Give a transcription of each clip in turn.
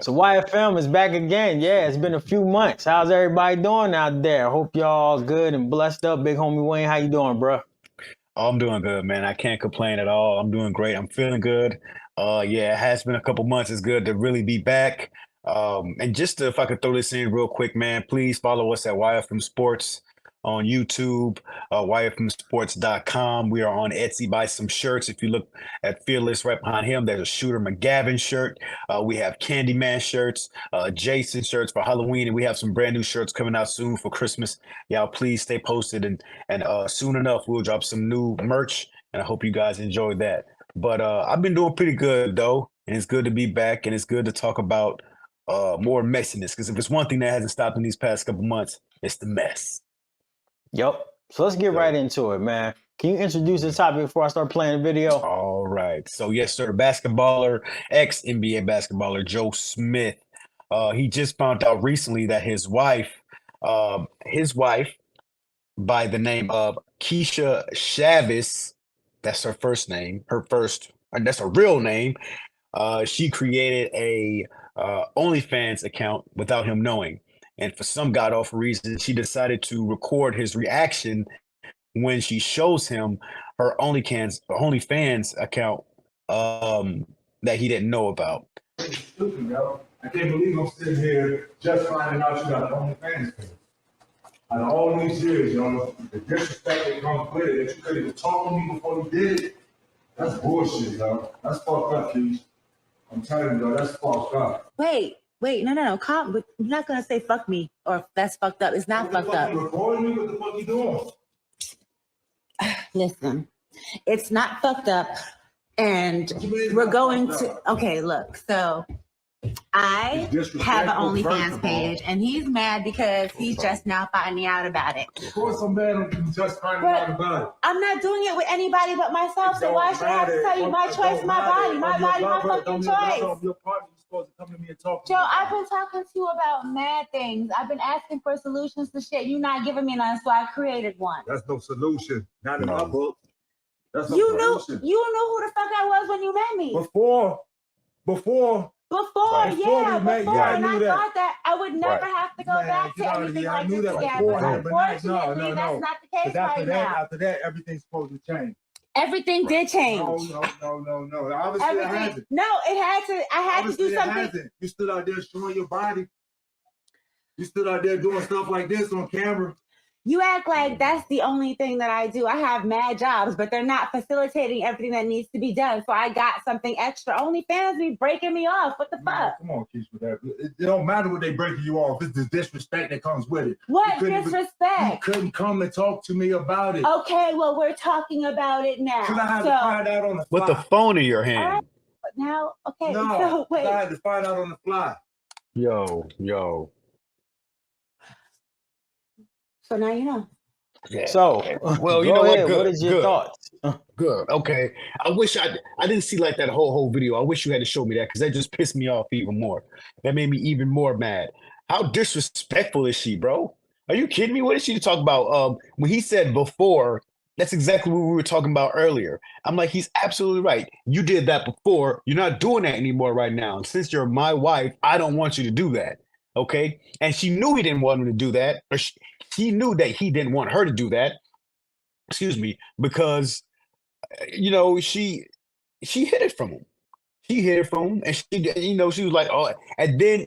So YFM is back again. Yeah, it's been a few months. How's everybody doing out there? Hope y'all good and blessed up. Big homie Wayne, how you doing, bro? Oh, I'm doing good, man. I can't complain at all. I'm doing great. I'm feeling good. Yeah, it has been a couple months. It's good to really be back. And just if I could throw this in real quick, man, please follow us at YFM Sports on YouTube, YFMsports.com. We are on Etsy. Buy some shirts. If you look at Fearless right behind him, there's a Shooter McGavin shirt. We have Candyman shirts, Jason shirts for Halloween, and we have some brand new shirts coming out soon for Christmas. Y'all please stay posted and soon enough we'll drop some new merch, and I hope you guys enjoy that. But I've been doing pretty good though, and it's good to be back, and it's good to talk about more messiness, because if it's one thing that hasn't stopped in these past couple months, it's the mess. Yep. So let's get right into it, man. Can you introduce the topic before I start playing the video? All right. So yes, sir. Basketballer, ex-NBA basketballer Joe Smith. He just found out recently that his wife by the name of Keisha Chavez, that's her first name, that's her real name. She created a OnlyFans account without him knowing. And for some god awful reason, she decided to record his reaction when she shows him her OnlyFans account that he didn't know about. Stupid, yo. I can't believe I'm sitting here just finding out you got an OnlyFans page. Out of all these years, yo, the disrespect that comes with it, that you couldn't even talk to me before you did it, that's bullshit, yo. That's fucked up, Keith. I'm telling you, yo, that's fucked up. Wait, no. Calm. You're not gonna say fuck me or that's fucked up. It's not fucked up. You recording me? What the fuck you doing? Listen, it's not fucked up, and we're going to. Okay, look. So I have an OnlyFans page, and he's mad because he's just now finding out about it. Of course, I'm mad I'm just finding out about it. I'm not doing it with anybody but myself, so why should I have to tell you my choice, my body, my fucking choice? Your partner, you're supposed to come to me and talk to Joe, me. I've been talking to you about mad things. I've been asking for solutions to shit. You're not giving me none, so I created one. That's no solution. Not in my book. That's no You knew solution. who the fuck I was when you met me. Before, I knew that. thought that I would never have to go back to anything like this again. But unfortunately, that's not the case right now. After that, everything's supposed to change. Everything did change. No. Obviously, it hasn't. No, it had to. I had to do something. Hasn't. You stood out there showing your body. You stood out there doing stuff like this on camera. You act like that's the only thing that I do. I have mad jobs, but they're not facilitating everything that needs to be done. So I got something extra. OnlyFans be breaking me off. What the fuck? Come on, Keisha, with that. It don't matter what they breaking you off. It's the disrespect that comes with it. What disrespect? You couldn't come and talk to me about it. Okay, well, we're talking about it now. Because I had to find out on the fly. With the phone in your hand. Right, now, okay. No, so wait. I had to find out on the fly. Yo. So now you know. Yeah. So, well, you go know ahead. what? What is your thoughts? Good. Okay. I wish I didn't see like that whole video. I wish you had to show me that, because that just pissed me off even more. That made me even more mad. How disrespectful is she, bro? Are you kidding me? What is she to talk about? When he said before, that's exactly what we were talking about earlier. I'm like, he's absolutely right. You did that before. You're not doing that anymore right now. And since you're my wife, I don't want you to do that. Okay. And she knew he didn't want him to do that. Or she knew that he didn't want her to do that. Excuse me, because she hid it from him. She hid it from him, and she was like, oh, and then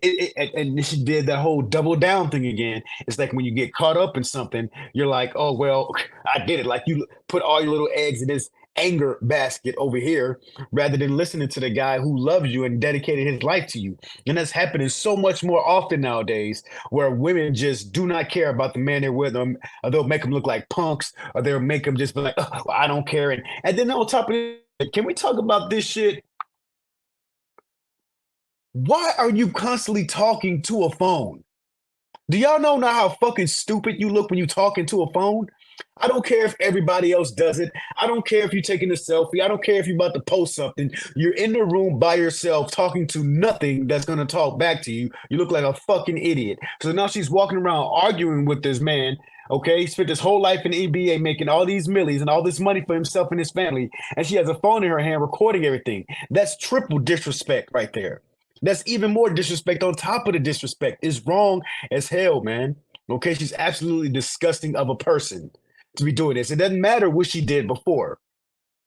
and she did that whole double down thing again. It's like when you get caught up in something, you're like, oh well, I did it. Like you put all your little eggs in this anger basket over here, rather than listening to the guy who loves you and dedicated his life to you. And that's happening so much more often nowadays, where women just do not care about the man they're with them, or they'll make them look like punks, or they'll make them just be like, oh, I don't care. And then on top of it, can we talk about this shit? Why are you constantly talking to a phone? Do y'all know now how fucking stupid you look when you talking to a phone? I don't care if everybody else does it. I don't care if you're taking a selfie. I don't care if you're about to post something. You're in the room by yourself talking to nothing that's going to talk back to you. You look like a fucking idiot. So now she's walking around arguing with this man. Okay, he spent his whole life in the NBA making all these millies and all this money for himself and his family. And she has a phone in her hand recording everything. That's triple disrespect right there. That's even more disrespect on top of the disrespect. It's wrong as hell, man. Okay, she's absolutely disgusting of a person to be doing this. It doesn't matter what she did before.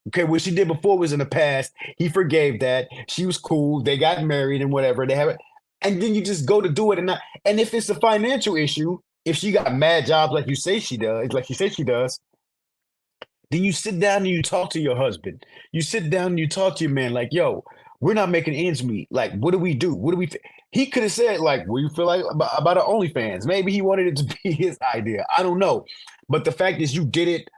Okay, what she did before was in the past. He forgave that. She was cool. They got married and whatever. They have it. And then you just go to do it. And if it's a financial issue, if she got mad jobs like you say she does, like she said she does, then you sit down and you talk to your husband. You sit down and you talk to your man like, yo, we're not making ends meet. Like, what do we do? What do we He could have said, like, what do you feel like about our OnlyFans? Maybe he wanted it to be his idea. I don't know. But the fact is you did it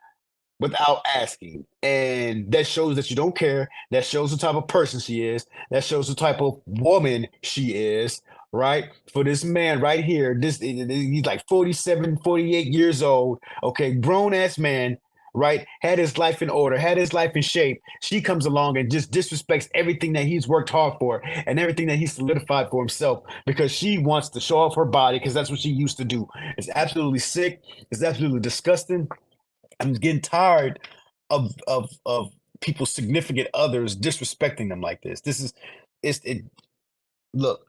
without asking. And that shows that you don't care. That shows the type of person she is. That shows the type of woman she is, right? For this man right here, he's like 47, 48 years old, okay, grown-ass man, right? Had his life in order, had his life in shape. She comes along and just disrespects everything that he's worked hard for and everything that he's solidified for himself because she wants to show off her body because that's what she used to do. It's absolutely sick. It's absolutely disgusting. I'm getting tired of people's significant others disrespecting them like this. Look,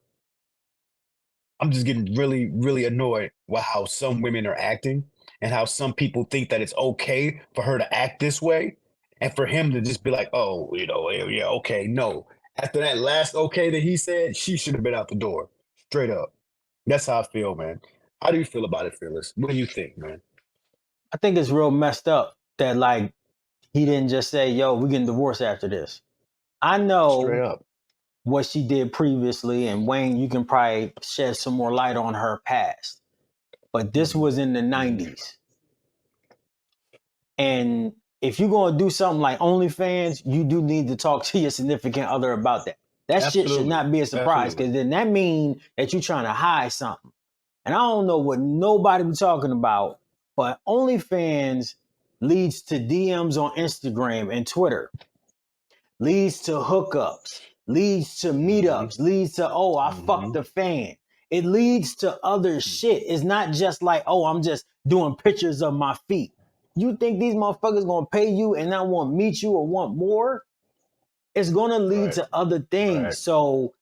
I'm just getting really, really annoyed with how some women are acting and how some people think that it's okay for her to act this way and for him to just be like, oh, yeah, okay. No. After that last okay that he said, she should have been out the door. Straight up. That's how I feel, man. How do you feel about it, Phyllis? What do you think, man? I think it's real messed up that like he didn't just say, yo, we're getting divorced after this. I Straight know up. what she did previously, and Wayne, you can probably shed some more light on her past. But this was in the 90s. And if you're going to do something like OnlyFans, you do need to talk to your significant other about that. That shit should Absolutely. not be a surprise because then that means that you're trying to hide something. And I don't know what nobody be talking about, but OnlyFans leads to DMs on Instagram and Twitter, leads to hookups, leads to meetups, leads to, oh, I fucked a fan. It leads to other shit. It's not just like, oh, I'm just doing pictures of my feet. You think these motherfuckers gonna pay you and not want to meet you or want more? It's gonna lead Right. to other things. Right. So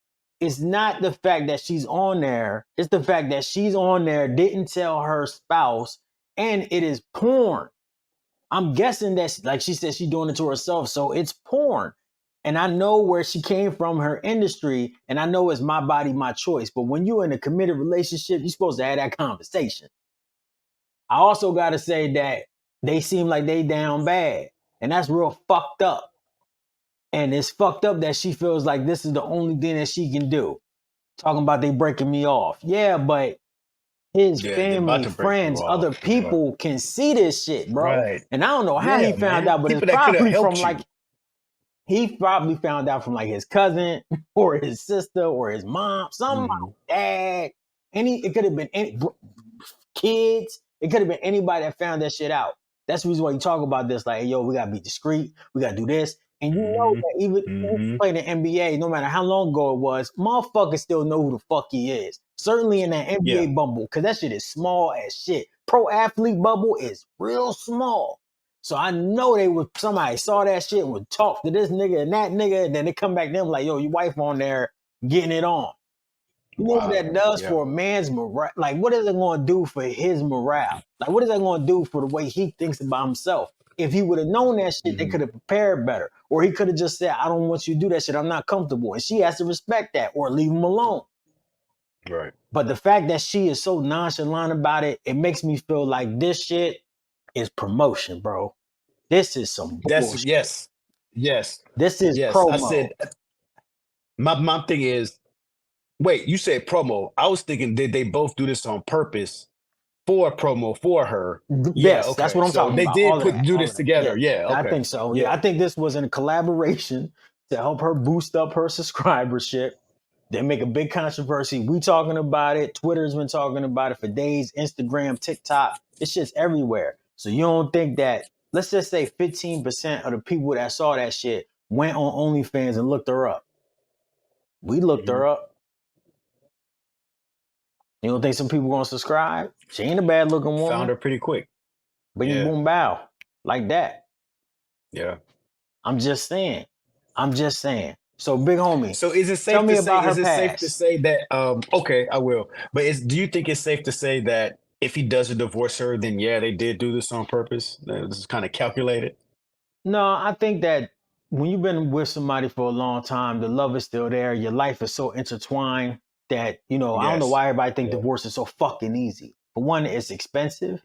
it's not the fact that she's on there. It's the fact that she's on there, didn't tell her spouse, and it is porn. I'm guessing that, like she said, she's doing it to herself. So it's porn. And I know where she came from, her industry, and I know it's my body, my choice. But when you're in a committed relationship, you're supposed to have that conversation. I also got to say that they seem like they down bad. And that's real fucked up. And it's fucked up that she feels like this is the only thing that she can do. Talking about they breaking me off. Yeah, but his Yeah, they're about family, to break you friends, off. other people can see this shit, bro. Right. And I don't know how he Yeah, found man. out, but People it's that coulda probably helped from you. like, he probably found out from like his cousin or his sister or his mom, somebody, dad. It could have been any kids. It could have been anybody that found that shit out. That's the reason why you talk about this. Like, hey, yo, we gotta be discreet. We gotta do this. And you know that even playing the NBA, no matter how long ago it was, motherfuckers still know who the fuck he is. Certainly in that NBA Yeah. bubble, because that shit is small as shit. Pro athlete bubble is real small. So I know somebody saw that shit and would talk to this nigga and that nigga, and then they come back to them like, yo, your wife on there getting it on. You know what that does for a man's morale? Like, what is it going to do for his morale? Like, what is that going to do for the way he thinks about himself? If he would have known that shit, they could have prepared better. Or he could have just said, I don't want you to do that shit. I'm not comfortable. And she has to respect that or leave him alone. Right. But the fact that she is so nonchalant about it, it makes me feel like this shit is promotion, bro. This is some bullshit. Yes. This is Yes. promo. I said my thing is, wait, you said promo. I was thinking, did they both do this on purpose for promo for her? Yes, that's what I'm talking they about. did All of do that, this together. Yeah. I think so. Yeah, I think this was in a collaboration to help her boost up her subscribership. They make a big controversy. We talking about it. Twitter's been talking about it for days. Instagram, TikTok, it's just everywhere. So you don't think that, let's just say 15% of the people that saw that shit went on OnlyFans and looked her up. We looked her up. You don't think some people gonna subscribe? She ain't a bad looking woman. Found her pretty quick. Bing, boom, bow. Like that. Yeah. I'm just saying. So big homie, So is it tell safe me to say? about her Is it safe to past. say that? Okay, I will. But do you think it's safe to say that if he doesn't divorce her, then yeah, they did do this on purpose? This is kind of calculated. No, I think that when you've been with somebody for a long time, the love is still there. Your life is so intertwined that, I don't know Yes. why everybody think Yeah. divorce is so fucking easy. For one, it's expensive.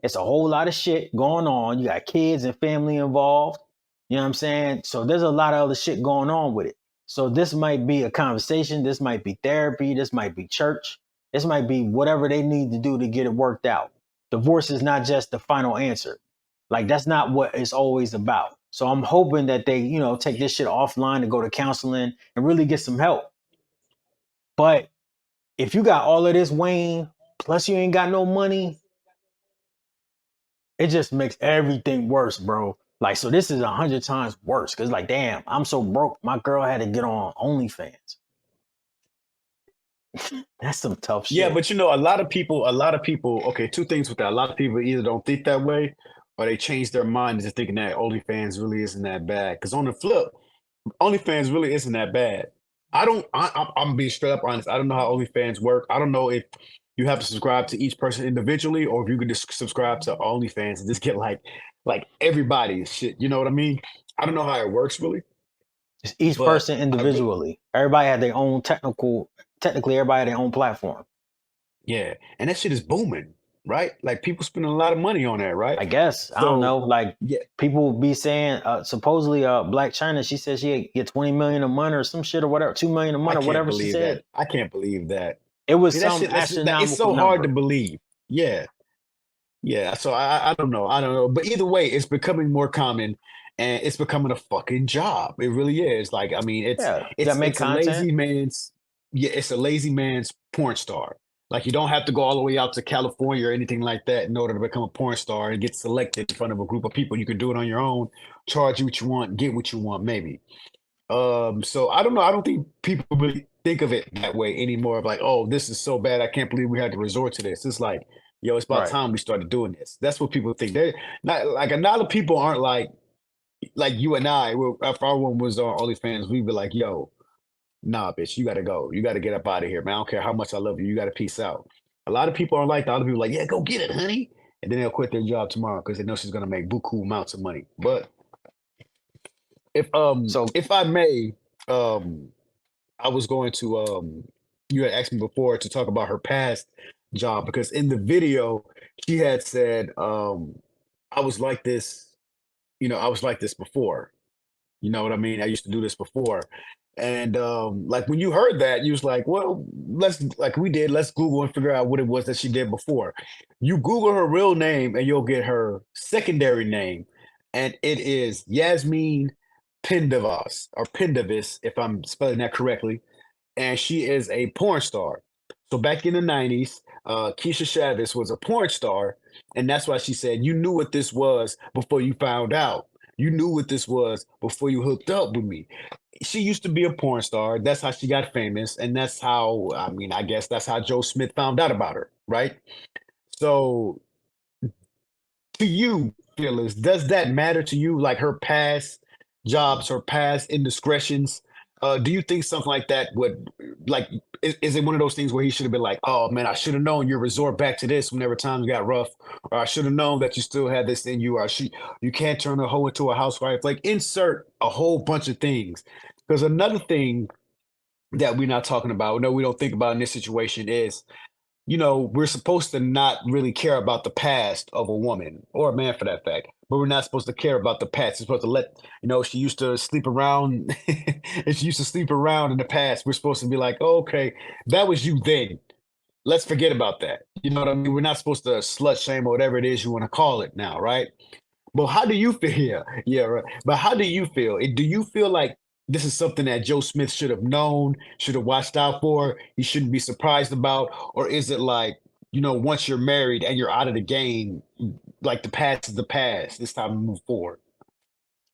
It's a whole lot of shit going on. You got kids and family involved. You know what I'm saying? So there's a lot of other shit going on with it. So this might be a conversation. This might be therapy. This might be church. This might be whatever they need to do to get it worked out. Divorce is not just the final answer. Like that's not what it's always about. So I'm hoping that they, take this shit offline and go to counseling and really get some help. But if you got all of this, Wayne, plus you ain't got no money, it just makes everything worse, bro. Like, so this is 100 times worse. Cause like, damn, I'm so broke. My girl had to get on OnlyFans. That's some tough Yeah, shit. but a lot of people. Okay, two things with that. A lot of people either don't think that way, or they change their mind into thinking that OnlyFans really isn't that bad. Because on the flip, OnlyFans really isn't that bad. I don't. I'm being straight up honest. I don't know how OnlyFans work. I don't know if you have to subscribe to each person individually, or if you could just subscribe to OnlyFans and just get like everybody's shit. You know what I mean? I don't know how it works really, It's each but person individually. Everybody had their own technically everybody had their own platform. yeah, and that shit is booming, right? Like people spending a lot of money on that, right? I guess. I don't know. So Like yeah, people be saying, supposedly Black China, she said she get 20 million a month or some shit or whatever, 2 million a I month or can't whatever she believe said. that. I can't believe that. It was See that some shit. It's astronomical so hard to number. believe. Yeah, yeah. So I don't know. I don't know. But either way, it's becoming more common, and it's becoming a fucking job. It really is. Like I mean, Yeah. You gotta make it's a content. lazy man's. Yeah, it's a lazy man's porn star. Like you don't have to go all the way out to California or anything like that in order to become a porn star and get selected in front of a group of people. You can do it on your own, charge you what you want, get what you want, maybe. So I don't know. I don't think people really think of it that way anymore. Of like, oh, this is so bad. I can't believe we had to resort to this. It's like, yo, it's about Right. time we started doing this. That's what people think. They're not like a lot of people aren't like you and I. If our one was on OnlyFans, we'd be like, yo, nah, bitch, you gotta go. You gotta get up out of here, man. I don't care how much I love you. You gotta peace out. A lot of people aren't like that. A lot of people are like, yeah, go get it, honey. And then they'll quit their job tomorrow because they know she's gonna make buku amounts of money. But So if I may, um I was going to you had asked me before to talk about her past job because in the video she had said I was like this, I was like this before. You know what I mean? I used to do this before. And like when you heard that, you was like, well, let's Google and figure out what it was that she did before. You Google her real name and you'll get her secondary name. And it is Yasmin Pendavas or Pendavis, if I'm spelling that correctly, and she is a porn star. So back in the 90s, Keisha Chavez was a porn star, and that's why she said, you knew what this was before you found out. You knew what this was before you hooked up with me. She used to be a porn star. That's how she got famous, and that's how, I mean, I guess that's how Joe Smith found out about her, right? So to you, Phyllis, does that matter to you? Like her past jobs, her past indiscretions? Do you think something like that would like is it one of those things where he should have been like, oh man, I should have known you resort back to this whenever times got rough, or I should have known that you still had this in you, or you can't turn a hoe into a housewife. Like insert a whole bunch of things. Because another thing that we're not talking about, no, we don't think about in this situation is we're supposed to not really care about the past of a woman or a man for that fact, but we're not supposed to care about the past. We're supposed to let, she used to sleep around and she used to sleep around in the past. We're supposed to be like, oh, okay, that was you then. Let's forget about that. You know what I mean? We're not supposed to slut shame or whatever it is you want to call it now, right? But how do you feel? Yeah, yeah, right. But how do you feel? Do you feel like this is something that Joe Smith should have known, should have watched out for, he shouldn't be surprised about? Or is it like, once you're married and you're out of the game, like the past is the past, it's time to move forward?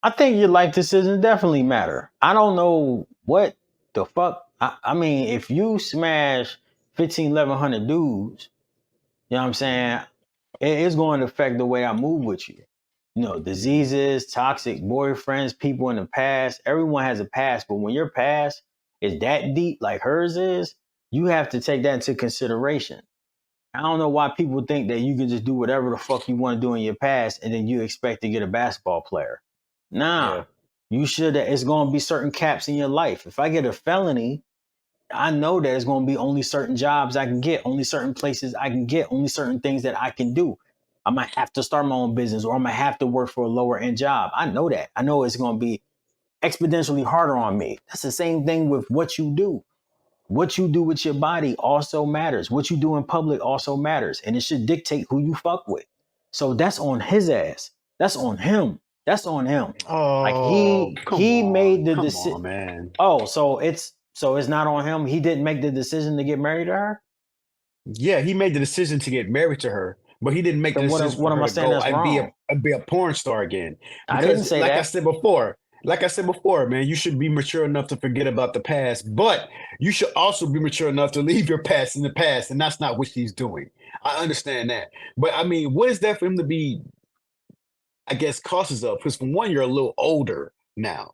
I think your life decisions definitely matter. I don't know what the fuck. I mean, if you smash 15, 1100 dudes, you know what I'm saying? It's going to affect the way I move with you. diseases, toxic boyfriends, people in the past. Everyone has a past, but when your past is that deep, like hers is, you have to take that into consideration. I don't know why people think that you can just do whatever the fuck you want to do in your past and then you expect to get a basketball player. Nah, Yeah. you should. It's going to be certain caps in your life. If I get a felony, I know that it's going to be only certain jobs I can get, only certain places I can get, only certain things that I can do. I might have to start my own business or I might have to work for a lower end job. I know that. I know it's going to be exponentially harder on me. That's the same thing with what you do. What you do with your body also matters. What you do in public also matters. And it should dictate who you fuck with. So that's on his ass. That's on him. That's on him. Like Oh, he made the come decision. on, man. Oh, so it's not on him. He didn't make the decision to get married to her. Yeah, he made the decision to get married to her, but he didn't make the Then decision what for am her I to saying go that's wrong? and be a porn star again. I didn't Because say that. like I said before, man, you should be mature enough to forget about the past, but you should also be mature enough to leave your past in the past, and that's not what she's doing. I understand that. But I mean, what is that for him to be, I guess, cautious of? Because for one, you're a little older now.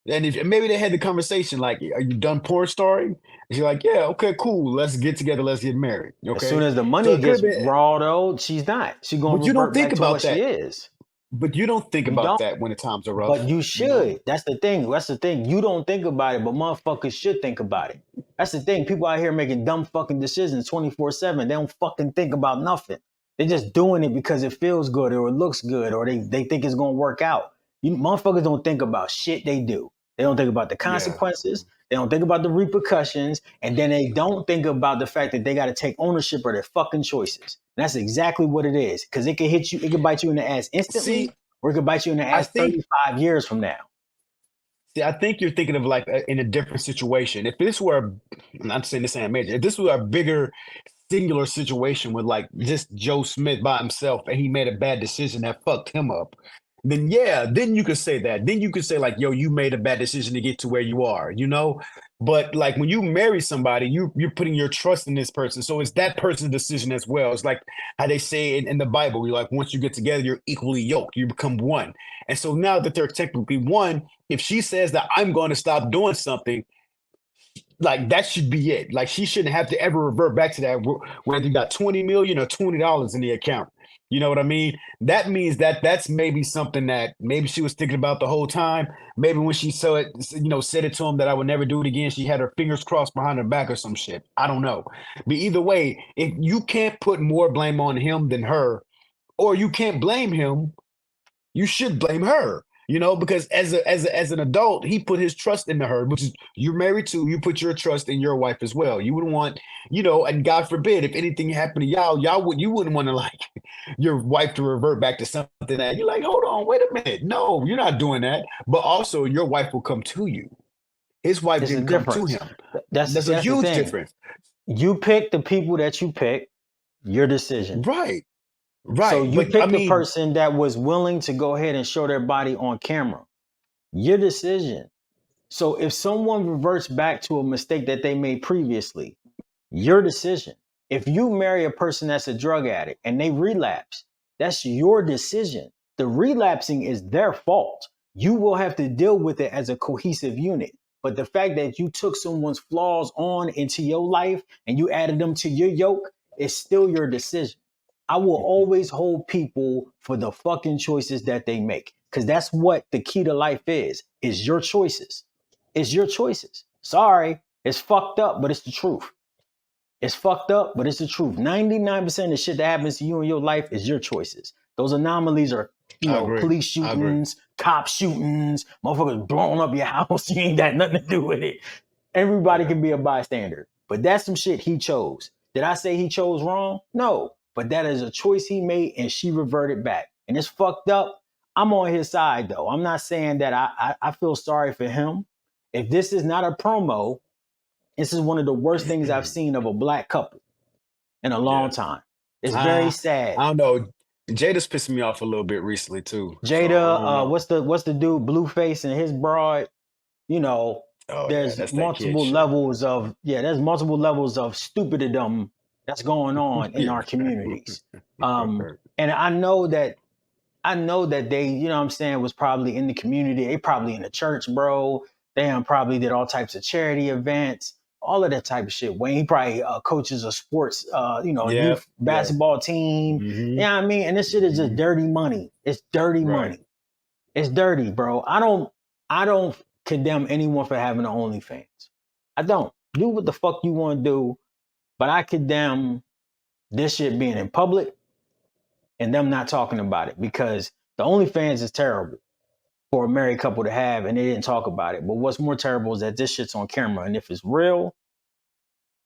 And if maybe they had the conversation like, "Are you done porn starring?" And she's like, "Yeah, okay, cool. Let's get together. Let's get married." As soon Okay, as the so money it could gets have been, raw, though, she's not. She's gonna but you don't revert think back to about what she that. is. But you don't think You about don't. that when the times are But rough. you You know? should. That's the thing. That's the thing. You don't think about it, but motherfuckers should think about it. That's the thing. People out here making dumb fucking decisions 24/7. They don't fucking think about nothing. They're just doing it because it feels good or it looks good or they think it's gonna work out. You motherfuckers don't think about shit they do. They don't think about the Yeah. consequences. They don't think about the repercussions. And then they don't think about the fact that they got to take ownership of their fucking choices. And that's exactly what it is. Because it can hit you, it can bite you in the ass instantly See, or it could bite you in the I ass think 35 years from now. I think you're thinking of like in a different situation. If this were, I'm not saying this ain't major. If this were a bigger singular situation with like just Joe Smith by himself and he made a bad decision that fucked him up, then yeah, then you could say that. Then you could say like, yo, you made a bad decision to get to where you are, you know? But like when you marry somebody, you're putting your trust in this person. So it's that person's decision as well. It's like how they say in the Bible, you're like, once you get together, you're equally yoked, you become one. And so now that they're technically one, if she says that I'm going to stop doing something, like that should be it. Like she shouldn't have to ever revert back to that, whether you got 20 million or $20 in the account. You know what I mean? That means that that's maybe something that maybe she was thinking about the whole time. Maybe when she saw it, said it to him that I would never do it again, she had her fingers crossed behind her back or some shit. I don't know. But either way, if you can't put more blame on him than her, or you can't blame him, you should blame her. Because as an adult, he put his trust into her, which is you're married to, you put your trust in your wife as well. You wouldn't want, and God forbid, if anything happened to you wouldn't want to like your wife to revert back to something that you're like, hold on, wait a minute. No, you're not doing that. But also your wife will come to you. His wife It's a didn't come to difference. him. That's That's a the huge thing. difference. You pick the people that you pick, your decision. Right. So Right. you But I picked the mean, person that was willing to go ahead and show their body on camera. Your decision. So if someone reverts back to a mistake that they made previously, your decision. If you marry a person that's a drug addict and they relapse, that's your decision. The relapsing is their fault. You will have to deal with it as a cohesive unit. But the fact that you took someone's flaws on into your life and you added them to your yoke is still your decision. I will always hold people for the fucking choices that they make. Because that's what the key to life is your choices. It's your choices. Sorry, it's fucked up, but it's the truth. It's fucked up, but it's the truth. 99% of the shit that happens to you in your life is your choices. Those anomalies are, I agree. police I agree. shootings, cop shootings, motherfuckers blowing up your house. You ain't got nothing to do with it. Everybody Yeah. can be a bystander, but that's some shit he chose. Did I say he chose wrong? No, but that is a choice he made and she reverted back. And it's fucked up. I'm on his side though. I'm not saying that I feel sorry for him. If this is not a promo, this is one of the worst things I've seen of a black couple in a long Yeah. time. It's very sad. I don't know. Jada's pissing me off a little bit recently too. So I don't Jada, know. what's the dude, Blueface and his broad, Oh yeah, there's that's that kid multiple shit. levels of stupidity that's going on in Yeah. our communities. And I know that I know that they, you know what I'm saying, was probably in the community. They probably in the church, bro. They probably did all types of charity events, all of that type of shit. Wayne, he probably coaches a sports, Yep. youth basketball team. Mm-hmm. You know what I mean? And this shit is just dirty money. It's dirty Right. money. It's dirty, bro. I don't condemn anyone for having an OnlyFans. I don't. Do what the fuck you want to do, but I condemn this shit being in public and them not talking about it, because the OnlyFans is terrible for a married couple to have and they didn't talk about it. But what's more terrible is that this shit's on camera, and if it's real,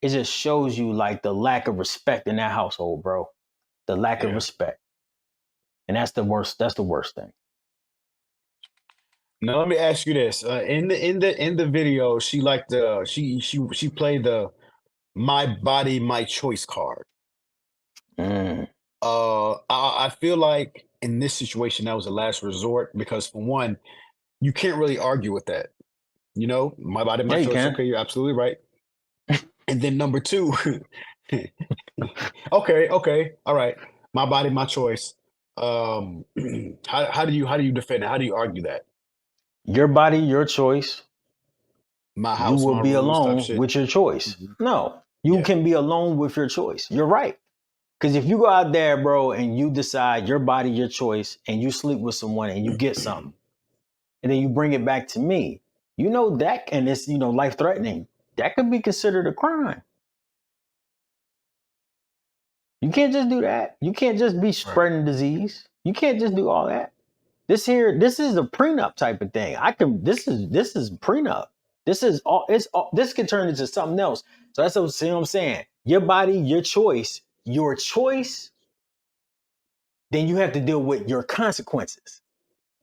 it just shows you like the lack of respect in that household, bro. The lack of respect. And that's the worst. That's the worst thing. Now let me ask you this: in the video, she she played the "My Body, My Choice" card. I feel like in this situation that was a last resort, because for one, you can't really argue with that. You know, my body, my Yeah, you choice. can. Okay, you're absolutely right. And then number two, okay, all right, my body, my choice. How do you defend it? How do you argue that? Your body, your choice. My You house, will my be rules, type alone shit. with your choice. Mhm. No, you Yeah. can be alone with your choice. You're right. Because if you go out there, bro, and you decide your body, your choice, and you sleep with someone and you get something, and then you bring it back to me, you know that, and it's, life threatening. That could be considered a crime. You can't just do that. You can't just be spreading disease. You can't just do all that. This is a prenup type of thing. This is prenup. This could turn into something else. So that's what I'm saying. Your body, your choice, then you have to deal with your consequences.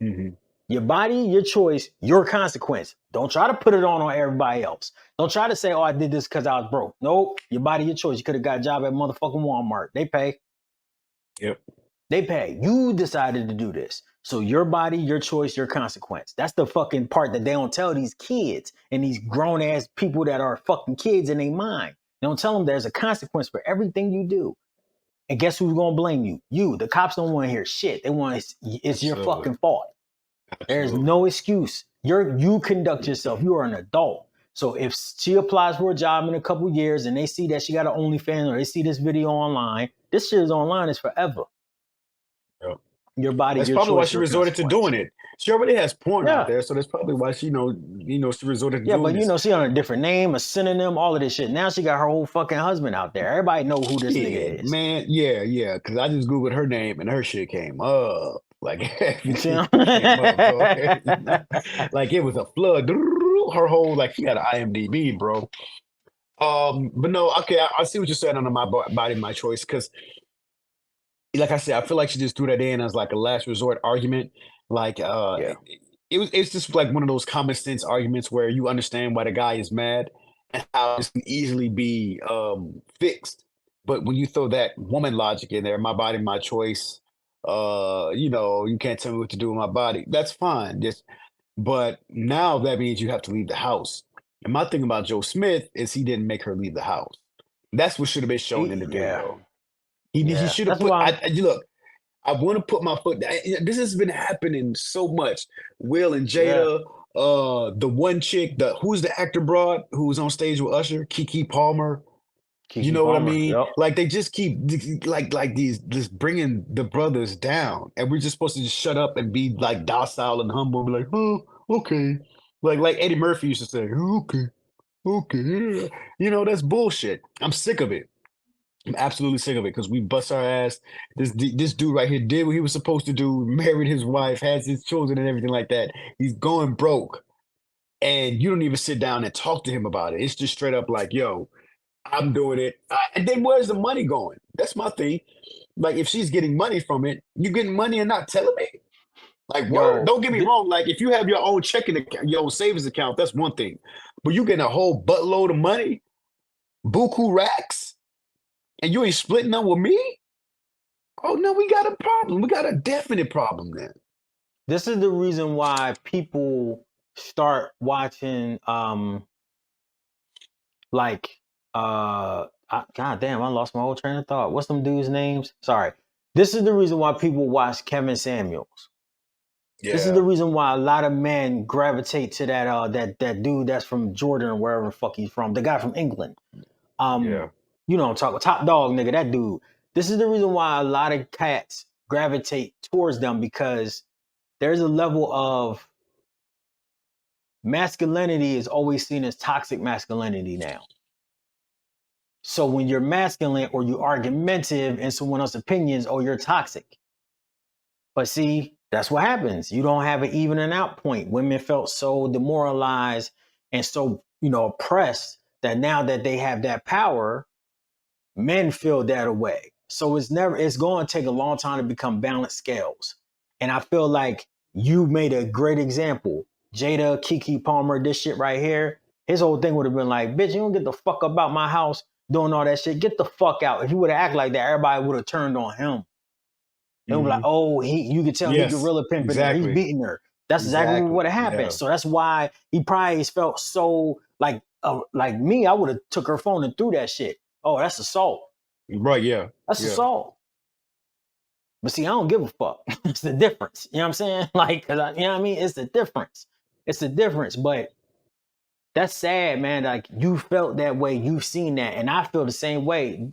Mm-hmm. Your body, your choice, your consequence. Don't try to put it on everybody else. Don't try to say, oh, I did this because I was broke. Nope. Your body, your choice. You could have got a job at motherfucking Walmart. They pay. Yep. They pay. You decided to do this. So your body, your choice, your consequence. That's the fucking part that they don't tell these kids and these grown ass people that are fucking kids in their mind. They don't tell them there's a consequence for everything you do. And guess who's gonna blame you? You. The cops don't want to hear shit. They want it's your Absolutely. fucking fault. There's Absolutely. no excuse. You conduct yourself. You are an adult. So if she applies for a job in a couple years and they see that she got an OnlyFans or they see this video online, this shit is online. It's forever. Yep. Your body, That's your probably why choice, she your resorted to consequence. doing it. She already has porn out Yeah. there, so that's probably why she she resorted to Yeah, doing but this. she on a different name, a synonym, all of this shit. Now she got her whole fucking husband out there. Everybody know who this nigga Shit, is. man. Yeah. Because I just googled her name and her shit came up. Like You see everything him? came up, bro. Like it was a flood. Her whole she got an IMDb, bro. But no, okay, I see what you're saying on the my body, my choice. Because like I said, I feel like she just threw that in as like a last resort argument. Like Yeah. it's just like one of those common sense arguments where you understand why the guy is mad and how this can easily be fixed. But when you throw that woman logic in there, my body, my choice, you can't tell me what to do with my body. That's fine. But now that means you have to leave the house. And my thing about Joe Smith is he didn't make her leave the house. That's what should have been shown in the Yeah. video. He Yeah. should have That's put. why Look, I want to put my foot. This has been happening so much. Will and yeah. Jada, the one chick, who's the actor broad who was on stage with Usher, Kiki Palmer. You Kiki know what I Palmer. mean? Yep. Like they just keep like these just bringing the brothers down, and we're just supposed to just shut up and be like docile and humble, be like, oh, okay, like Eddie Murphy used to say, okay, yeah. That's bullshit. I'm sick of it. I'm absolutely sick of it because we bust our ass. This dude right here did what he was supposed to do, married his wife, has his children and everything like that. He's going broke. And you don't even sit down and talk to him about it. It's just straight up like, yo, I'm doing it. And then where's the money going? That's my thing. Like, if she's getting money from it, you getting money and not telling me? Like, word. Yo, Don't get me wrong. Like, if you have your own checking account, your own savings account, that's one thing. But you getting a whole buttload of money, buku racks, and you ain't splitting them with me? Oh no, we got a problem. We got a definite problem then. this is the reason why people start watching like god damn, I lost my whole train of thought. What's them dudes' names? Sorry. This is the reason why people watch Kevin Samuels. Yeah. This is the reason why a lot of men gravitate to that dude that's from Jordan or wherever the fuck he's from, the guy from England. Yeah. You know, top dog nigga, that dude. This is the reason why a lot of cats gravitate towards them, because there's a level of masculinity is always seen as toxic masculinity now. So when you're masculine or you're argumentative in someone else's opinions, oh, you're toxic. But see, that's what happens. You don't have an even and out point. Women felt so demoralized and so, oppressed that now that they have that power, men feel that away. So it's going to take a long time to become balanced scales. And I feel like you made a great example. Jada, Keke Palmer, this shit right here, his whole thing would have been like, bitch, you don't get the fuck about my house doing all that shit. Get the fuck out. If he would have acted like that, everybody would have turned on him. They would be like, oh, you could tell he gorilla pimping her. He's beating her. That's exactly what would have happened. Yeah. So that's why he probably felt so like me, I would have took her phone and threw that shit. Oh, that's assault. Right, yeah. That's assault. But see, I don't give a fuck. It's the difference. You know what I'm saying? Like, you know what I mean? It's the difference. It's the difference. But that's sad, man. Like, you felt that way. You've seen that. And I feel the same way.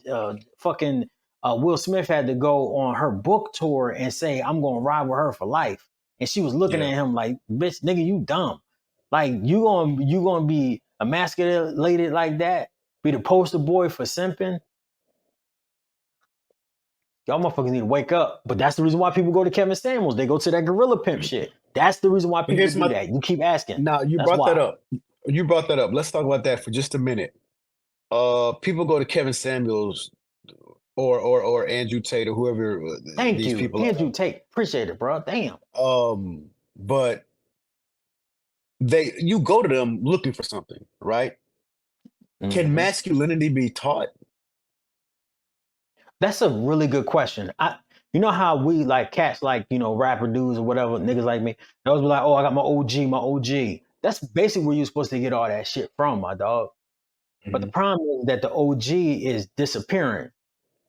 Will Smith had to go on her book tour and say, I'm going to ride with her for life. And she was looking at him like, bitch, nigga, you dumb. Like, you gonna be emasculated like that? Be the poster boy for simping? Y'all motherfuckers need to wake up. But that's the reason why people go to Kevin Samuels. They go to that gorilla pimp shit. That's the reason why people do that. You keep asking. Now, you brought that up. You brought that up. Let's talk about that for just a minute. People go to Kevin Samuels or Andrew Tate or whoever Thank these you. People Andrew Tate. Appreciate it, bro. Damn. But you go to them looking for something, right? Mm-hmm. Can masculinity be taught? That's a really good question. You know how we like cats, like, rapper dudes or whatever, niggas like me, they always be like, oh, I got my OG. That's basically where you're supposed to get all that shit from, my dog. Mm-hmm. But the problem is that the OG is disappearing.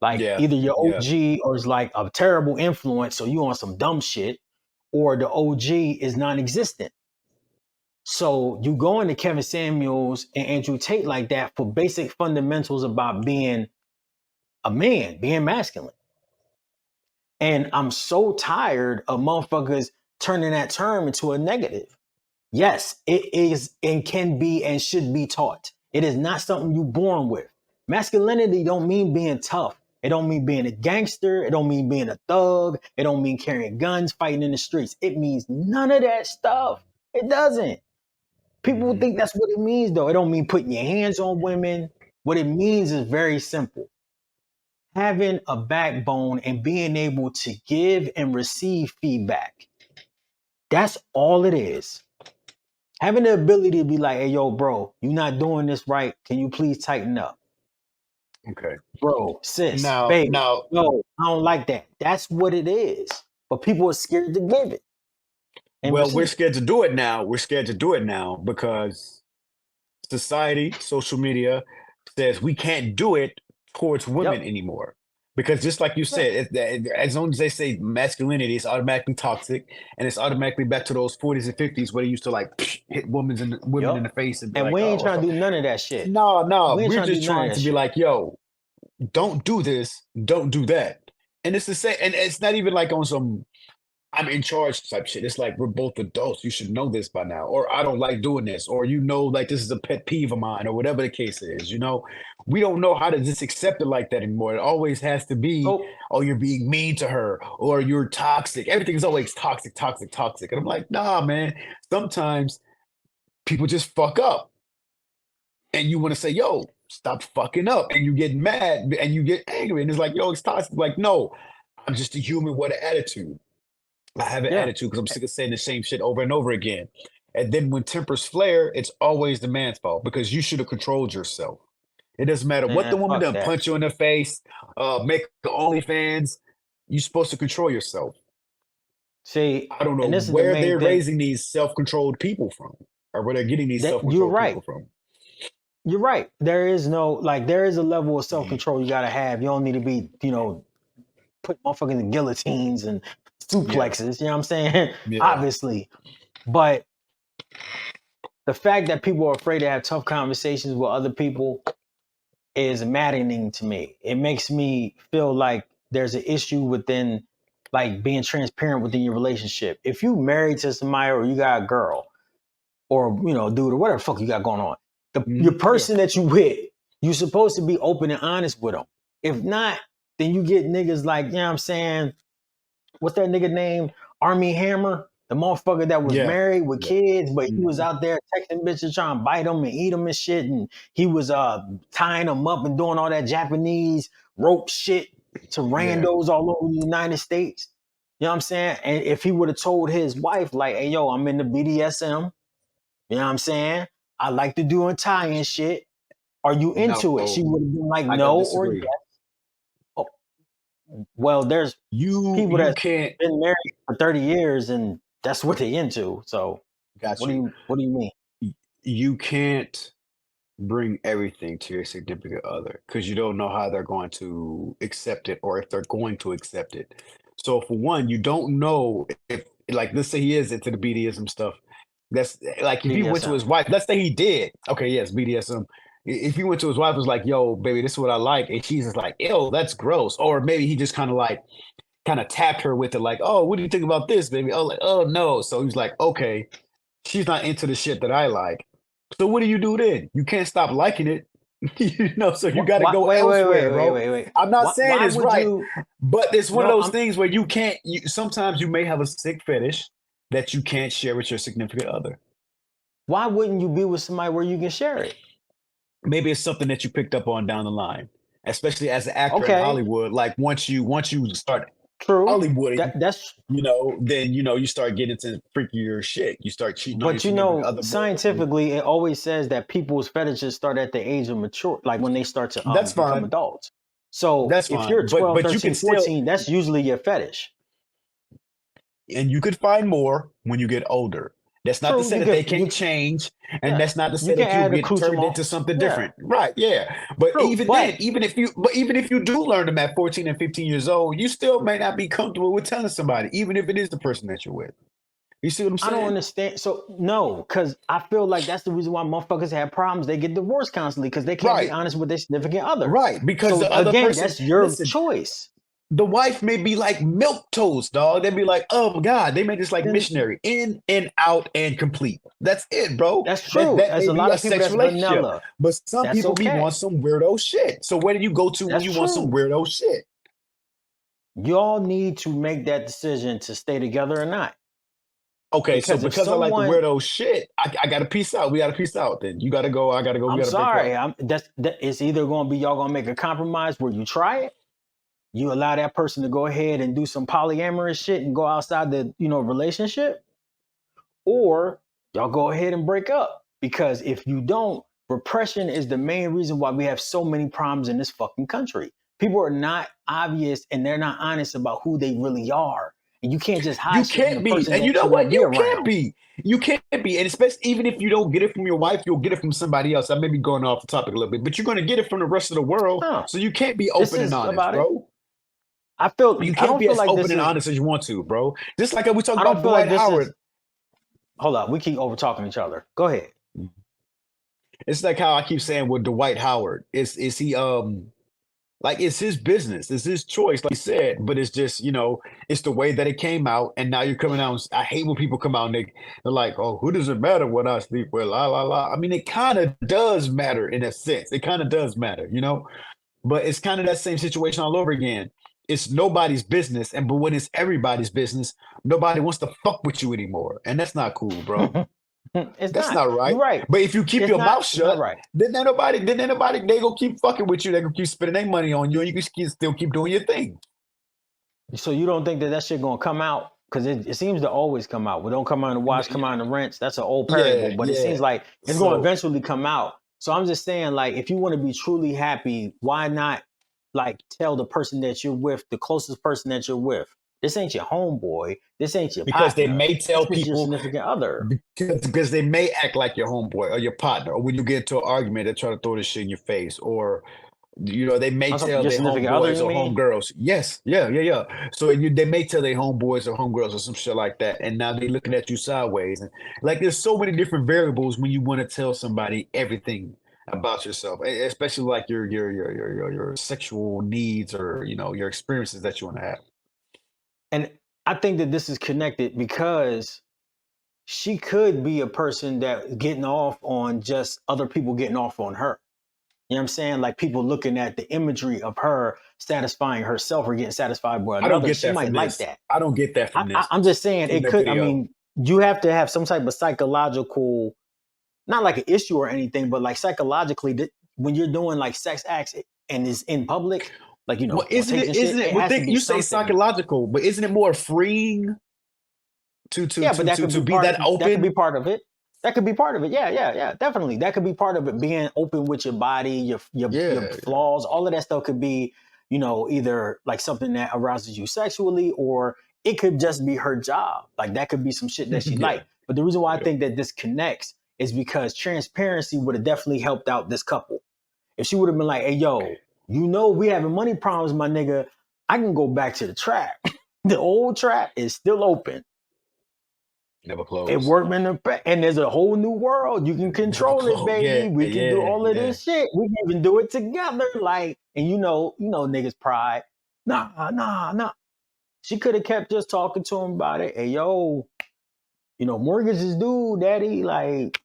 Like either your OG or is like a terrible influence, so you on some dumb shit, or the OG is non-existent. So you go into Kevin Samuels and Andrew Tate like that for basic fundamentals about being a man, being masculine. And I'm so tired of motherfuckers turning that term into a negative. Yes, it is and can be and should be taught. It is not something you're born with. Masculinity don't mean being tough. It don't mean being a gangster. It don't mean being a thug. It don't mean carrying guns, fighting in the streets. It means none of that stuff. It doesn't. People think that's what it means, though. It don't mean putting your hands on women. What it means is very simple. Having a backbone and being able to give and receive feedback. That's all it is. Having the ability to be like, hey, yo, bro, you're not doing this right. Can you please tighten up? Okay. Bro, sis, baby, no, I don't like that. That's what it is. But people are scared to give it. And we're scared to do it now. We're scared to do it now because society, social media says we can't do it towards women anymore. Because just like you said, as long as they say masculinity is automatically toxic, and it's automatically back to those 40s and 50s where they used to like hit women in the face and be like, we ain't trying to do none of that shit. No, we're just trying to be like, yo, don't do this, don't do that. And it's the same, and it's not even like on some I'm in charge type shit. It's like we're both adults. You should know this by now. Or I don't like doing this. Or like this is a pet peeve of mine, or whatever the case is. We don't know how to just accept it like that anymore. It always has to be, oh, you're being mean to her, or you're toxic. Everything is always toxic. And I'm like, nah, man. Sometimes people just fuck up. And you want to say, yo, stop fucking up. And you get mad and you get angry. And it's like, yo, it's toxic. Like, no, I'm just a human with an attitude. I have an attitude because I'm sick of saying the same shit over and over again. And then when tempers flare, it's always the man's fault because you should have controlled yourself. It doesn't matter what the woman done, punch you in the face, make the OnlyFans. You're supposed to control yourself. See, I don't know where they're raising these self-controlled people from, or where they're getting these self-controlled people from. You're right. There is a level of self-control you got to have. You don't need to be, put motherfuckers in guillotines and suplexes. You know what I'm saying? Yeah. Obviously, but the fact that people are afraid to have tough conversations with other people is maddening to me. It makes me feel like there's an issue within, like, being transparent within your relationship. If you married to somebody or you got a girl or, you know, dude or whatever the fuck you got going on, your person that you with, you're supposed to be open and honest with them. If not, then you get niggas like, you know what I'm saying? What's that nigga name? Army Hammer, the motherfucker that was married with kids, but he was out there texting bitches trying to bite them and eat them and shit. And he was tying them up and doing all that Japanese rope shit to randos all over the United States. You know what I'm saying? And if he would have told his wife, like, hey, yo, I'm in the BDSM. You know what I'm saying? I like to do Italian shit. Are you into it? She would have been like, no or yes. Oh, well, there's people that can't been married for 30 years and that's what they into. So what do you mean? You can't bring everything to your significant other because you don't know how they're going to accept it or if they're going to accept it. So for one, you don't know if, like, let's say he is into the BDSM stuff. That's like if he went to his wife, let's say he did. Okay, yes, BDSM. If he went to his wife, was like, yo, baby, this is what I like. And she's just like, ew, that's gross. Or maybe he just kind of tapped her with it, like, oh, what do you think about this, baby? Oh, like, oh no. So he's like, okay, she's not into the shit that I like. So what do you do then? You can't stop liking it. You know, so you got to go elsewhere, bro. Wait. I'm not saying it's right, but it's one of those things where you can't. Sometimes you may have a sick fetish that you can't share with your significant other. Why wouldn't you be with somebody where you can share it? Maybe it's something that you picked up on down the line, especially as an actor in Hollywood. Like once you start Hollywood, that's then you start getting into freakier shit. You start cheating. But scientifically, it always says that people's fetishes start at the age of mature, like when they start to become adults. So if you're 12, 13, 14, that's usually your fetish. And you could find more when you get older. That's not to say that they can't change, and that's not to say that you get turned into something different. Right, yeah. But even if you do learn them at 14 and 15 years old, you still may not be comfortable with telling somebody, even if it is the person that you're with. You see what I'm saying? I don't understand. So no, because I feel like that's the reason why motherfuckers have problems. They get divorced constantly because they can't be honest with their significant other. Right, because the other person, that's your choice. The wife may be like milk toast, dog. They'd be like, oh my God, they may just like missionary, in and out and complete. That's it, bro. That's true. There's a lot of people that's vanilla. But some people want some weirdo shit. So where do you go to when you want some weirdo shit? Y'all need to make that decision to stay together or not. Okay, because I like the weirdo shit, I got to peace out. We got to peace out. Then you got to go. I got to go. I'm sorry. It's either going to be y'all going to make a compromise where you try it. You allow that person to go ahead and do some polyamorous shit and go outside the, relationship, or y'all go ahead and break up. Because if you don't, repression is the main reason why we have so many problems in this fucking country. People are not obvious and they're not honest about who they really are. And you can't just hide. You can't be. And you know what? You can't be. You can't be. And especially even if you don't get it from your wife, you'll get it from somebody else. I may be going off the topic a little bit, but you're going to get it from the rest of the world. So you can't be open and honest, bro. I feel you can't be as open and honest as you want to, bro. Just like we talk about Dwight Howard. Hold on, we keep over talking each other. Go ahead. It's like how I keep saying with Dwight Howard. Is he like it's his business, it's his choice, like you said. But it's just it's the way that it came out, and now you're coming out. I hate when people come out and they're like, "Oh, who does it matter what I sleep with?" La la la. I mean, it kind of does matter in a sense. It kind of does matter, But it's kind of that same situation all over again. It's nobody's business, but when it's everybody's business, nobody wants to fuck with you anymore, and that's not cool, bro. That's not right. You're right. But if you keep your mouth shut, then ain't nobody. They gonna keep fucking with you. They gonna keep spending their money on you, and you can still keep doing your thing. So you don't think that shit gonna come out? Because it seems to always come out. We don't come out in the wash, come out in the rinse. That's an old parable, but it seems like it's gonna eventually come out. So I'm just saying, like, if you want to be truly happy, why not? Like, tell the person that you're with, the closest person that you're with, this ain't your homeboy, this ain't your because partner, they may tell people your significant other because they may act like your homeboy or your partner, or when you get into an argument they try to throw this shit in your face, or They may Also, tell your their significant other, homeboys you or mean? homegirls. Yes, yeah. So they may tell their homeboys or homegirls or some shit like that, and now they looking at you sideways. And like, there's so many different variables when you want to tell somebody everything about yourself, especially like your sexual needs or your experiences that you want to have. And I think that this is connected because she could be a person that getting off on just other people getting off on her. You know what I'm saying? Like people looking at the imagery of her satisfying herself or getting satisfied by I don't another. get She that might from like this. that. I don't get that from this I'm just saying from it that could. I video. mean, you have to have some type of psychological, not like an issue or anything, but like psychologically, when you're doing like sex acts and is in public, like Well, on isn't tapes it? and Isn't shit, it? it Well, has to think be you say something. psychological, but isn't it more freeing to to Yeah, but to that to could to be be that that could be open? part of it. That could be part of it. Yeah. Definitely. That could be part of it. Being open with your body, your Yeah, flaws, all of that stuff could be, either like something that arouses you sexually, or it could just be her job. Like that could be some shit that she yeah, liked. But the reason why I yeah. think that this connects is because transparency would have definitely helped out this couple. If she would have been like, hey, yo, we having money problems, my nigga. I can go back to the trap. The old trap is still open. Never It close. worked in and there's a whole new world. You can Never control it, close. Yeah, baby. We can do yeah, all of yeah. this shit. We can even do it together. Like, and niggas pride. Nah. She could have kept just talking to him about it. Hey, yo, mortgages due, daddy. Like,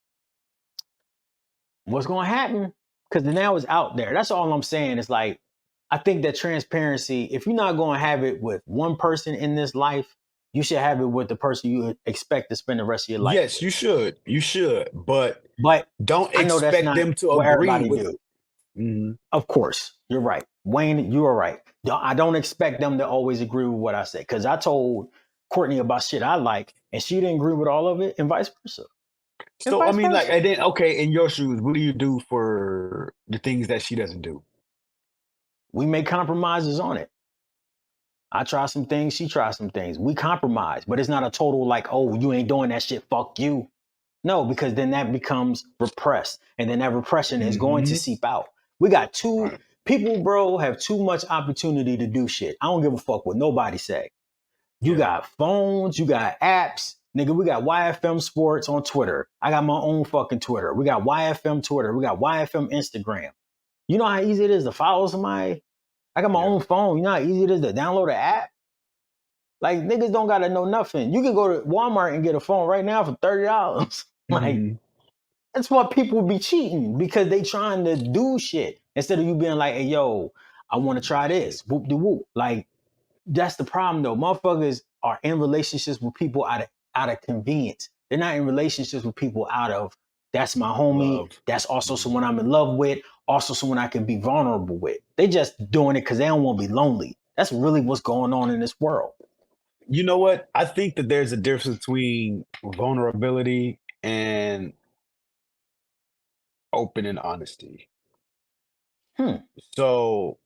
what's gonna happen? Because now it's out there. That's all I'm saying. It's like, I think that transparency, if you're not gonna have it with one person in this life, you should have it with the person you expect to spend the rest of your life Yes, with. you should. You should, but But don't I know that's expect not them to what agree everybody with. do. Mhm. Of course, you're right. Wayne, you are right. I don't expect them to always agree with what I say, because I told Courtney about shit I like and she didn't agree with all of it, and vice versa. And So I vice mean, like, versa. and then okay, in your shoes, what do you do for the things that she doesn't do? We make compromises on it. I try some things, she tries some things. We compromise, but it's not a total like, oh, you ain't doing that shit, fuck you. No, because then that becomes repressed. And then that repression is going to Hmm. seep out. We got two Right. people, bro, have too much opportunity to do shit. I don't give a fuck what nobody say. You Yeah. got phones, you got apps. Nigga, we got YFM Sports on Twitter. I got my own fucking Twitter. We got YFM Twitter. We got YFM Instagram. You know how easy it is to follow somebody? I got my Yeah. own phone. You know how easy it is to download an app? Like, niggas don't gotta know nothing. You can go to Walmart and get a phone right now for $30. Like, Hmm. that's why people be cheating, because they trying to do shit instead of you being like, hey, yo, I want to try this. Whoop de whoop. Like, that's the problem though. Motherfuckers are in relationships with people out of convenience. They're not in relationships with people out of, that's my homie. Love. That's also Mhm. someone I'm in love with. Also someone I can be vulnerable with. They just doing it because they don't want to be lonely. That's really what's going on in this world. You know what? I think that there's a difference between vulnerability and open and honesty. Hmm. So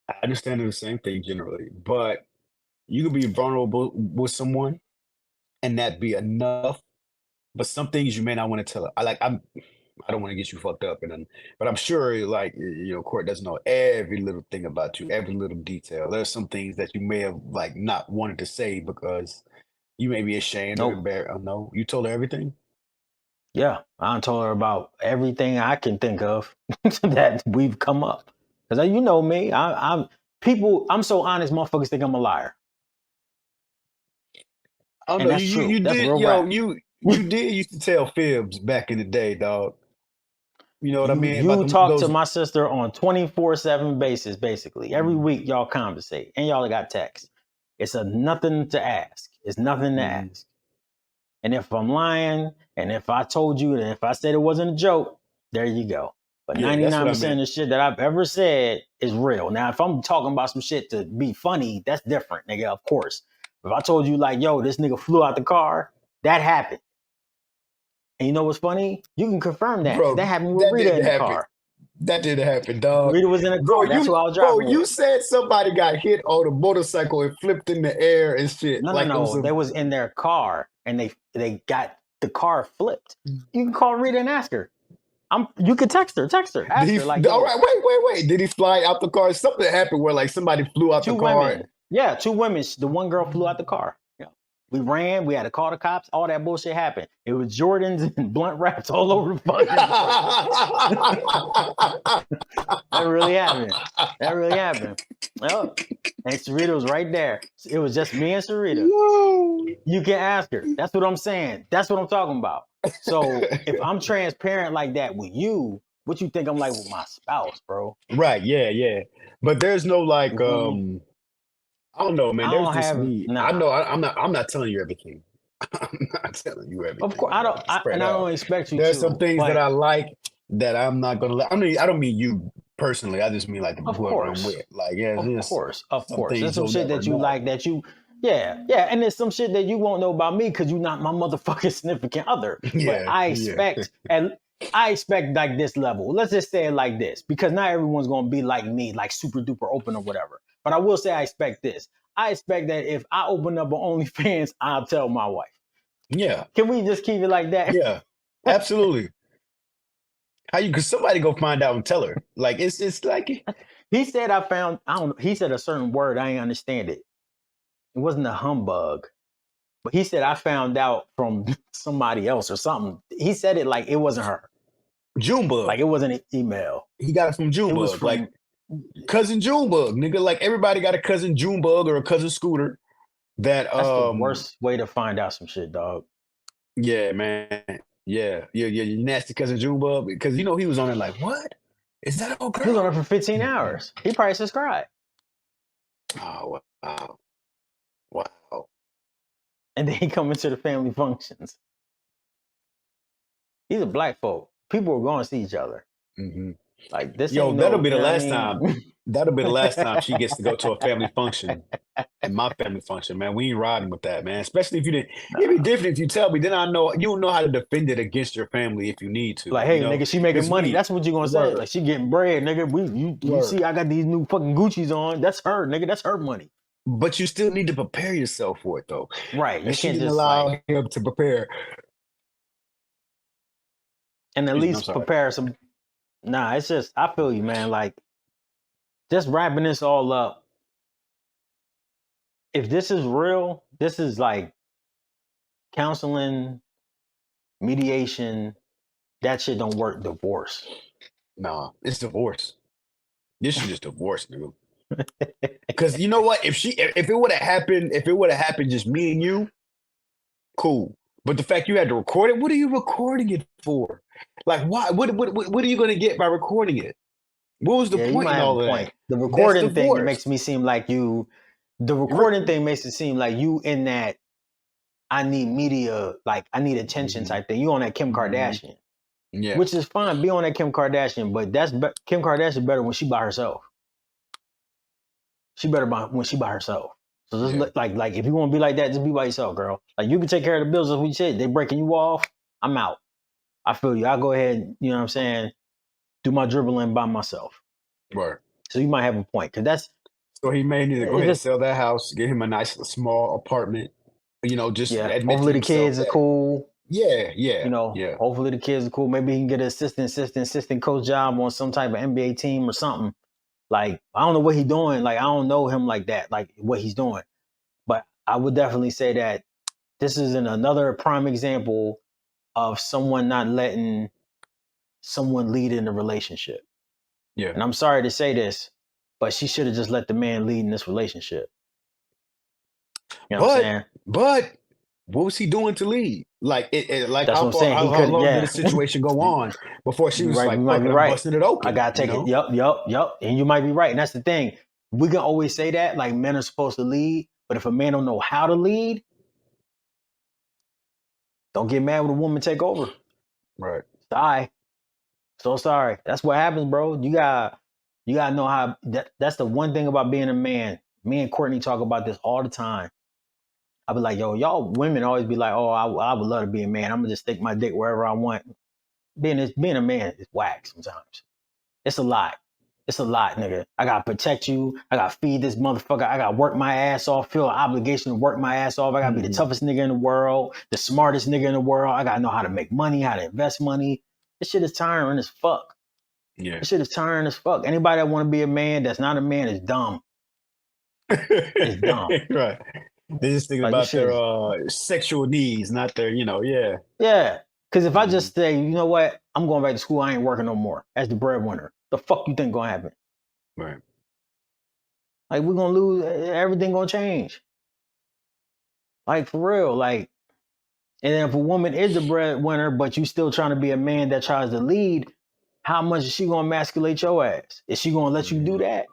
I understand they're the same thing generally, but you can be vulnerable with someone and that be enough. But some things you may not want to tell. I don't want to get you fucked up, but I'm sure like Court doesn't know every little thing about you, every little detail. There's some things that you may have like not wanted to say because you may be ashamed or Nope. embarrassed. Oh no, you told her everything. Yeah, I told her about everything I can think of that we've come up. Because you know me, I'm so honest, motherfuckers think I'm a liar. Oh And no, that's true. you That's did real rap. you did used to tell fibs back in the day, dog. You know what I You mean about you them talk to those. my sister on 24/7 basis, basically. Every week y'all conversate and y'all got text. It's a nothing to ask. It's nothing to Mm-hmm. ask. And if I'm lying, and if I told you, and if I said it wasn't a joke, there you go. But Yeah, that's what I 99% of meant, the shit that I've ever said is real. Now, if I'm talking about some shit to be funny, that's different, nigga, of course. If I told you, like, yo, this nigga flew out the car, that happened. And you know what's funny? You can confirm that, because that bro. happened with That Rita didn't in the happen. car. That didn't happen, dog. Rita was in the Bro, car. That's who I was driving you with. said somebody got hit on a motorcycle and flipped in the air and shit. No, no, Like it was no. a. They was in their car, and they got the car flipped. You can call Rita and ask her. You could text her, ask her like, all yo, right, wait. Did he fly out the car? Something happened where like somebody flew out two the car. women. Yeah, two women. The one girl flew out the car. Yeah. We ran. We had to call the cops. All that bullshit happened. It was Jordans and blunt wraps all over the fucking place. That really happened. Oh, and Sarita was right there. It was just me and Sarita. No. You can ask her. That's what I'm saying. That's what I'm talking about. So if I'm transparent like that with you, what you think I'm like with my spouse, bro? Right, yeah. But there's no like You feel me? I don't know, man. I There's don't just have me. nah. I know I'm not telling you everything. I'm not telling you everything. Of course, I don't, Spread and I out. don't expect you There's to. some things but that I like that I'm not gonna let. I mean, I don't mean you personally. I just mean like of whoever I'm course, with. Like, yeah, of there's course, some there's things some you'll shit never that you know. like that you, yeah, and there's some shit that you won't know about me because you're not my motherfucking significant other. But Yeah, I yeah. expect, and I expect like this level. Let's just say it like this, because not everyone's gonna be like me, like super duper open or whatever. But I will say I expect this. I expect that if I open up an OnlyFans, I'll tell my wife. Yeah, Can we just keep it like that? yeah, absolutely. How you? Cause somebody go find out and tell her. Like it's like He said I found, I don't know, he said a certain word, I ain't understand it. It wasn't a humbug, but he said I found out from somebody else or something. He said it like it wasn't her. Junebug. Like it wasn't an email. He got it from It was Junebug. from, Like cousin Junebug, nigga. Like everybody got a cousin Junebug or a cousin Scooter. That that's the worst way to find out some shit, dog. yeah, man. Yeah, you nasty cousin Junebug. Because you know he was on it like, what? Is that old girl? He was on it for 15 hours. He probably subscribed. Oh wow. Wow. And then he come into the family functions. These are black folk. People are going to see each other. Mm-hmm. Like this Yo, ain't that'll no, be the you know what I last mean? time. That'll be the last time she gets to go to a family function. And my family function, man. We ain't riding with that, man. Especially if you didn't. It'd be different if you tell me. Then I know you'll know how to defend it against your family if you need to. Like, hey, you know? nigga, she making 'Cause money. That's what you gonna say. Word. Like, she getting bread, nigga. You Word. see, I got these new fucking Gucci's on. That's her, nigga. That's her money. But you still need to prepare yourself for it, though. Right. You And she can't didn't just allow like, him to prepare. and at I'm least sorry. prepare some. Nah, it's just, I feel you, man. Like, just wrapping this all up. If this is real, this is like counseling, mediation. That shit don't work. Divorce. Nah, it's divorce. This shit is divorce, nigga. Because you know what? If it would have happened just me and you, cool. But the fact you had to record it, what are you recording it for? Like, why? What are you going to get by recording it? What was the Yeah, you point might in have all a of point. that? The recording That's thing, it divorce. makes me seem like you. The recording thing makes it seem like you in that I need media, like I need attention Mhm. type thing. You on that Kim Kardashian, Yeah. which is fine. Be on that Kim Kardashian, but Kim Kardashian better when she by herself. She better when she by herself. So just Yeah. like if you want to be like that, just be by yourself, girl. Like you can take care of the bills as we said. They breaking you off. I'm out. I feel you. I'll go ahead. You know what I'm saying? Do my dribbling by myself. Word. So you might have a point because that's. So he may need to go ahead and Just, sell that house, get him a nice small apartment. You know, just yeah. admit Hopefully to the himself kids are that. cool. Yeah. You know, hopefully the kids are cool. Maybe he can get an assistant coach job on some type of NBA team or something. Like, I don't know what he's doing. Like, I don't know him like that, like what he's doing. But I would definitely say that this is another prime example of someone not letting someone lead in the relationship. Yeah. And I'm sorry to say this, but she should have just let the man lead in this relationship. You know what I'm saying? But what was he doing to lead? Like like That's what I'm saying. He how could, long yeah. did the situation go on before she You're was right. like, You might fuck be it, I'm right. busting it open. I gotta take you it. know? Yep. And you might be right. And that's the thing. We can always say that, like men are supposed to lead, but if a man don't know how to lead, don't get mad when a woman take over. Right. Sorry. So sorry. That's what happens, bro. You gotta know how. That's the one thing about being a man. Me and Courtney talk about this all the time. I be like, yo, y'all women always be like, oh, I would love to be a man. I'm gonna just stick my dick wherever I want. Being a man is whack sometimes. It's a lot. It's a lot, nigga. I gotta protect you. I gotta feed this motherfucker. I gotta work my ass off, feel an obligation to work my ass off. I gotta be the toughest nigga in the world, the smartest nigga in the world. I gotta know how to make money, how to invest money. This shit is tiring as fuck. Yeah. This shit is tiring as fuck. Anybody that want to be a man that's not a man is dumb. It's dumb. Right. They're just thinking Like, about this shit their is, sexual needs, not their, yeah. yeah. Because if I just Mm-hmm. say, you know what, I'm going back to school, I ain't working no more as the breadwinner. The fuck you think gonna happen? Right. Like, we're gonna lose, everything gonna change. Like, for real. Like, and then if a woman is the breadwinner, but you still trying to be a man that tries to lead, how much is she gonna emasculate your ass? Is she gonna let you do that?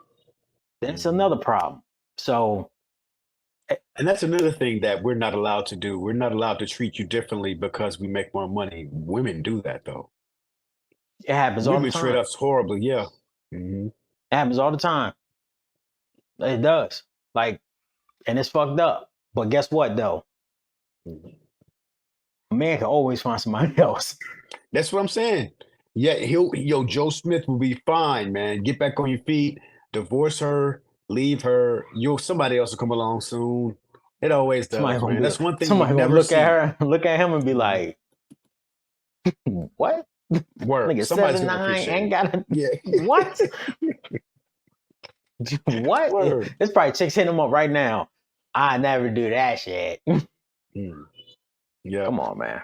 Then it's another problem. So, And that's another thing that we're not allowed to do. We're not allowed to treat you differently because we make more money. Women do that though. it happens all the Women treat time. us horribly. Yeah. Mm-hmm. It happens all the time. It does. Like, and it's fucked up. But guess what though? A man can always find somebody else. That's what I'm saying. Yeah, Joe Smith will be fine, man. Get back on your feet, divorce her, leave her. Somebody else will come along soon. It always Somebody does, gonna man. be That's like, one thing you somebody gonna never look at see. her, look at him and be Mhm. like, what? Word. Nigga Somebody's 7'9" gonna appreciate ain't it. got a Yeah. what? What? Word. There's probably chicks hitting him up right now. I never do that shit. Mm. Yeah. Come on, man.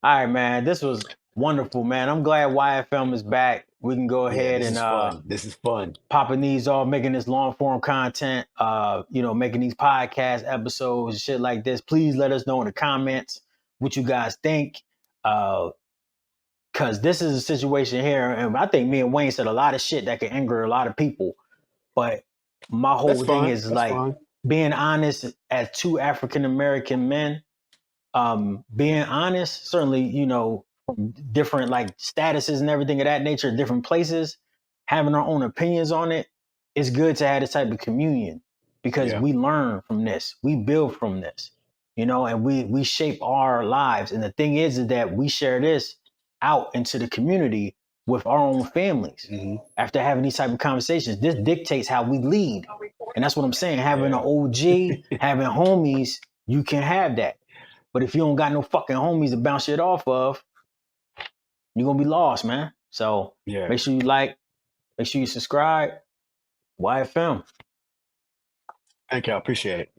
All right, man. This was wonderful, man. I'm glad YFM is back. We can go Yeah. ahead This and is fun. This is fun. popping these off, making this long form content, making these podcast episodes, shit like this. Please let us know in the comments what you guys think. Cause this is a situation here, and I think me and Wayne said a lot of shit that could anger a lot of people. But my That's whole thing fine. is That's like fine. being honest as two African American men. Being honest, certainly, from different like statuses and everything of that nature, different places, having our own opinions on it, it's good to have this type of communion because Yeah. we learn from this, we build from this, and we shape our lives. And the thing is that we share this out into the community with our own families. Mm-hmm. After having these type of conversations, this dictates how we lead. And that's what I'm saying. Having an Yeah. OG, having homies, you can have that. But if you don't got no fucking homies to bounce shit off of, you're gonna be lost, man. So Yeah. make sure you like, make sure you subscribe. YFM. Thank you. I appreciate it.